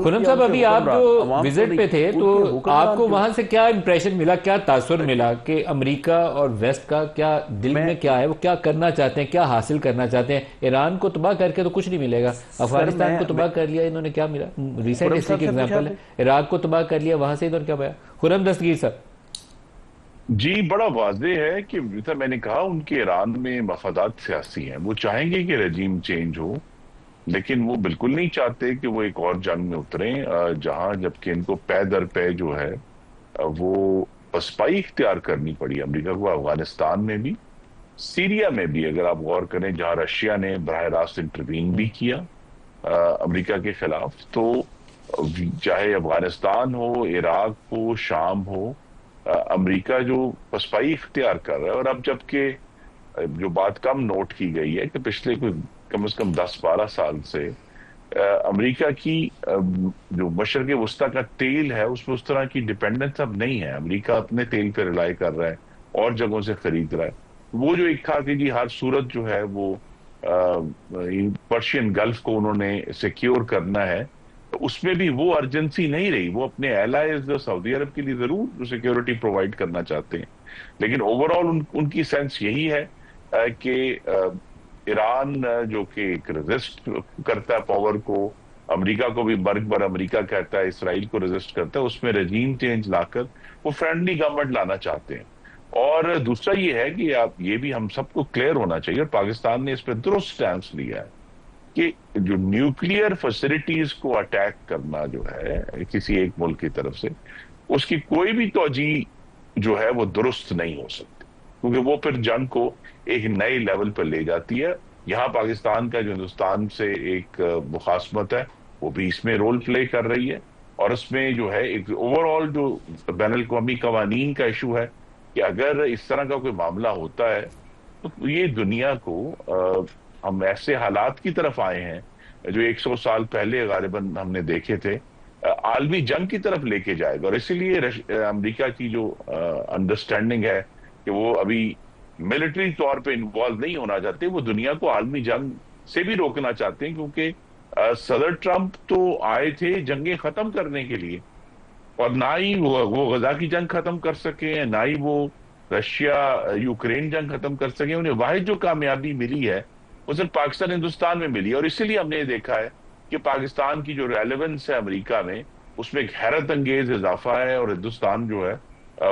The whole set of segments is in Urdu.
خرم صاحب، ابھی آپ جو وزٹ پہ تھے تو آپ کو وہاں سے کیا امپریشن ملا، کیا تاثر ملا کہ امریکہ اور ویسٹ کا کیا دل میں کیا ہے، وہ کیا کرنا چاہتے ہیں، کیا حاصل کرنا چاہتے ہیں؟ ایران کو تباہ کر کے تو کچھ نہیں ملے گا، افغانستان کو تباہ کر لیا انہوں نے، کیا ملا؟ ریسنٹ ہسٹری کی ایگزامپل ہے، عراق کو تباہ کر لیا، وہاں سے انہوں نے کیا پایا؟ خرم دستگیر صاحب جی، بڑا واضح ہے کہ جیسا میں نے کہا ان کے ایران میں مفادات سیاسی ہیں، وہ چاہیں گے کہ رجیم چینج ہو، لیکن وہ بالکل نہیں چاہتے کہ وہ ایک اور جنگ میں اتریں، جہاں جبکہ ان کو پے در پے جو ہے وہ پسپائی اختیار کرنی پڑی امریکہ کو، افغانستان میں بھی، سیریا میں بھی اگر آپ غور کریں، جہاں رشیا نے براہ راست انٹروین بھی کیا امریکہ کے خلاف، تو چاہے افغانستان ہو، عراق ہو، شام ہو، امریکہ جو پسپائی اختیار کر رہا ہے۔ اور اب جبکہ جو بات کم نوٹ کی گئی ہے کہ پچھلے کوئی کم از کم 10-12 سال سے امریکہ کی جو مشرق وسطیٰ کا تیل ہے اس میں اس طرح کی ڈیپینڈنس اب نہیں ہے، امریکہ اپنے تیل پہ ریلائی کر رہا ہے، اور جگہوں سے خرید رہا ہے۔ وہ جو ایک تھا کہ جی ہر صورت جو ہے وہ پرشین گلف کو انہوں نے سیکیور کرنا ہے، تو اس میں بھی وہ ارجنسی نہیں رہی، وہ اپنے ایلائز سعودی عرب کے لیے ضرور سیکیورٹی پرووائڈ کرنا چاہتے ہیں، لیکن اوور آل ان کی سینس یہی ہے کہ ایران جو کہ ایک ریزسٹ کرتا ہے پاور کو، امریکہ کو بھی برگ بر امریکہ کہتا ہے، اسرائیل کو ریزسٹ کرتا ہے، اس میں رجیم چینج لا کر وہ فرینڈلی گورنمنٹ لانا چاہتے ہیں۔ اور دوسرا یہ ہے کہ آپ یہ بھی ہم سب کو کلیئر ہونا چاہیے، اور پاکستان نے اس پہ درست سٹینس لیا ہے کہ جو نیوکلیئر فیسلٹیز کو اٹیک کرنا جو ہے کسی ایک ملک کی طرف سے، اس کی کوئی بھی توجیہ جو ہے وہ درست نہیں ہو سکتی، کیونکہ وہ پھر جنگ کو ایک نئے لیول پر لے جاتی ہے۔ یہاں پاکستان کا جو ہندوستان سے ایک مخاصمت ہے وہ بھی اس میں رول پلے کر رہی ہے، اور اس میں جو ہے ایک اوور آل جو بین الاقوامی قوانین کا ایشو ہے کہ اگر اس طرح کا کوئی معاملہ ہوتا ہے تو یہ دنیا کو ہم ایسے حالات کی طرف آئے ہیں جو 100 سال پہلے غالباً ہم نے دیکھے تھے، عالمی جنگ کی طرف لے کے جائے گا۔ اور اسی لیے امریکہ کی جو انڈرسٹینڈنگ ہے کہ وہ ابھی ملٹری طور پہ انوالو نہیں ہونا چاہتے، وہ دنیا کو عالمی جنگ سے بھی روکنا چاہتے ہیں، کیونکہ صدر ٹرمپ تو آئے تھے جنگیں ختم کرنے کے لیے، اور نہ ہی وہ غزہ کی جنگ ختم کر سکے ہیں، نہ ہی وہ رشیا یوکرین جنگ ختم کر سکے۔ انہیں واحد جو کامیابی ملی ہے وہ صرف پاکستان ہندوستان میں ملی، اور اسی لیے ہم نے یہ دیکھا ہے کہ پاکستان کی جو ریلیونس ہے امریکہ میں، اس میں ایک حیرت انگیز اضافہ ہے، اور ہندوستان جو ہے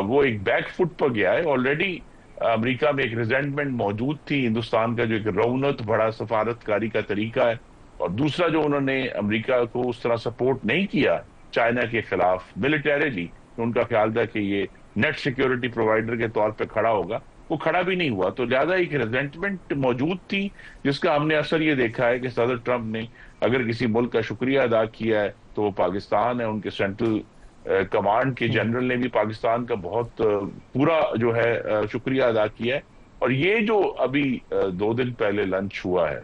وہ ایک بیک فٹ پر گیا ہے۔ آلریڈی امریکہ میں ایک ریزنٹمنٹ موجود تھی ہندوستان کا، جو ایک رونت بڑا سفارت کاری کا طریقہ ہے، اور دوسرا جو انہوں نے امریکہ کو اس طرح سپورٹ نہیں کیا چائنا کے خلاف ملیٹریلی، ان کا خیال تھا کہ یہ نیٹ سیکیورٹی پرووائڈر کے طور پہ کھڑا ہوگا، وہ کھڑا بھی نہیں ہوا، تو لہٰذا ایک ریزنٹمنٹ موجود تھی، جس کا ہم نے اثر یہ دیکھا ہے کہ صدر ٹرمپ نے اگر کسی ملک کا شکریہ ادا کیا ہے تو وہ پاکستان ہے۔ ان کے سینٹرل کمانڈ کے جنرل نے بھی پاکستان کا بہت پورا جو ہے شکریہ ادا کیا ہے۔ اور یہ جو ابھی 2 دن پہلے لنچ ہوا ہے